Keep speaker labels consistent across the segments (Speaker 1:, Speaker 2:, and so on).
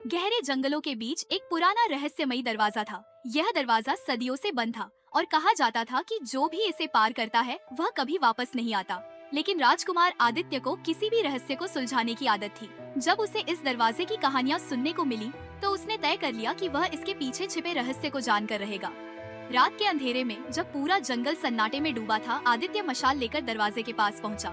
Speaker 1: गहरे जंगलों के बीच एक पुराना रहस्यमयी दरवाजा था। यह दरवाजा सदियों से बंद था और कहा जाता था कि जो भी इसे पार करता है वह कभी वापस नहीं आता। लेकिन राजकुमार आदित्य को किसी भी रहस्य को सुलझाने की आदत थी। जब उसे इस दरवाजे की कहानियां सुनने को मिली तो उसने तय कर लिया कि वह इसके पीछे छिपे रहस्य को जानकर रहेगा। रात के अंधेरे में जब पूरा जंगल सन्नाटे में डूबा था, आदित्य मशाल लेकर दरवाजे के पास पहुंचा।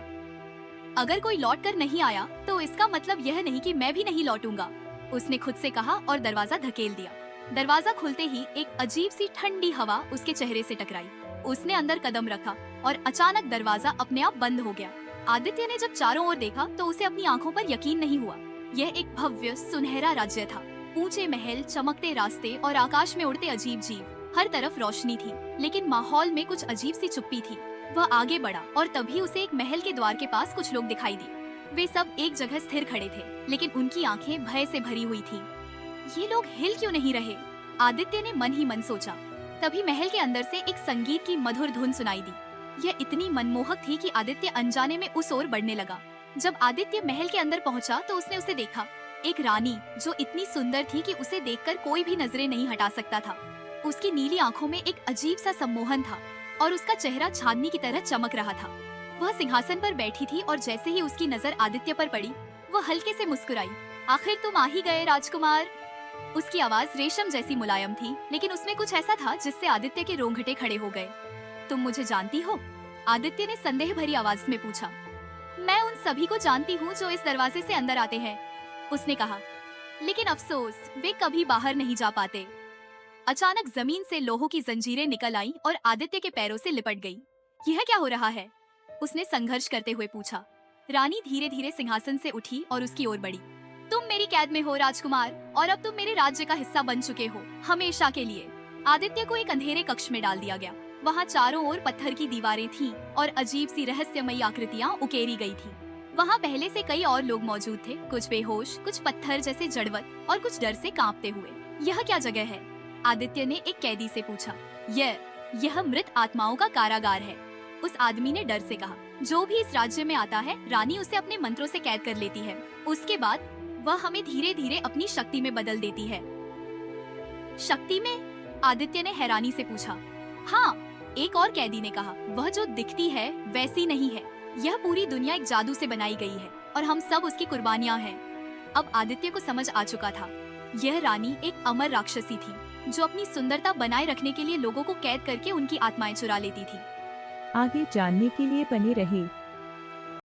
Speaker 1: अगर कोई लौट कर नहीं आया तो इसका मतलब यह नहीं कि मैं भी नहीं लौटूंगा, उसने खुद से कहा और दरवाजा धकेल दिया। दरवाजा खुलते ही एक अजीब सी ठंडी हवा उसके चेहरे से टकराई। उसने अंदर कदम रखा और अचानक दरवाजा अपने आप बंद हो गया। आदित्य ने जब चारों ओर देखा तो उसे अपनी आंखों पर यकीन नहीं हुआ। यह एक भव्य सुनहरा राज्य था। ऊंचे महल, चमकते रास्ते और आकाश में उड़ते अजीब जीव। हर तरफ रोशनी थी, लेकिन माहौल में कुछ अजीब सी चुप्पी थी। वह आगे बढ़ा और तभी उसे एक महल के द्वार के पास कुछ लोग दिखाई दिए। वे सब एक जगह स्थिर खड़े थे, लेकिन उनकी आंखें भय से भरी हुई थी। ये लोग हिल क्यों नहीं रहे? आदित्य ने मन ही मन सोचा। तभी महल के अंदर से एक संगीत की मधुर धुन सुनाई दी। यह इतनी मनमोहक थी कि आदित्य अनजाने में उस ओर बढ़ने लगा। जब आदित्य महल के अंदर पहुंचा तो उसने उसे देखा, एक रानी जो इतनी सुंदर थी कि उसे देखकर कोई भी नजरें नहीं हटा सकता था। उसकी नीली आंखों में एक अजीब सा सम्मोहन था और उसका चेहरा चांदनी की तरह चमक रहा था। वह सिंहासन पर बैठी थी और जैसे ही उसकी नजर आदित्य पर पड़ी, वह हल्के से मुस्कुराई। आखिर तुम आ ही गए राजकुमार। उसकी आवाज रेशम जैसी मुलायम थी, लेकिन उसमें कुछ ऐसा था जिससे आदित्य के रोंगटे खड़े हो गए। तुम मुझे जानती हो? आदित्य ने संदेह भरी आवाज में पूछा। मैं उन सभी को जानती हूँ जो इस दरवाजे से अंदर आते हैं, उसने कहा, लेकिन अफसोस वे कभी बाहर नहीं जा पाते। अचानक जमीन से लोहों की जंजीरें निकल आईं और आदित्य के पैरों से लिपट गई। यह क्या हो रहा है? उसने संघर्ष करते हुए पूछा। रानी धीरे धीरे सिंहासन से उठी और उसकी ओर बढ़ी। तुम मेरी कैद में हो राजकुमार, और अब तुम मेरे राज्य का हिस्सा बन चुके हो, हमेशा के लिए। आदित्य को एक अंधेरे कक्ष में डाल दिया गया। वहाँ चारों ओर पत्थर की दीवारें थीं और अजीब सी रहस्यमयी आकृतियाँ उकेरी गई थी। वहाँ पहले से कई और लोग मौजूद थे, कुछ बेहोश, कुछ पत्थर जैसे जड़वत और कुछ डर से कांपते हुए। यह क्या जगह है? आदित्य ने एक कैदी से पूछा। यह मृत आत्माओं का कारागार है, उस आदमी ने डर से कहा। जो भी इस राज्य में आता है, रानी उसे अपने मंत्रों से कैद कर लेती है। उसके बाद वह हमें धीरे धीरे अपनी शक्ति में बदल देती है। शक्ति में? आदित्य ने हैरानी से पूछा। हाँ, एक और कैदी ने कहा। वह जो दिखती है वैसी नहीं है। यह पूरी दुनिया एक जादू से बनाई गई है और हम सब उसकी कुर्बानियां हैं। अब आदित्य को समझ आ चुका था। यह रानी एक अमर राक्षसी थी जो अपनी सुंदरता बनाए रखने के लिए लोगों को कैद करके उनकी आत्माएं चुरा लेती थी।
Speaker 2: आगे जानने के लिए बने रहे।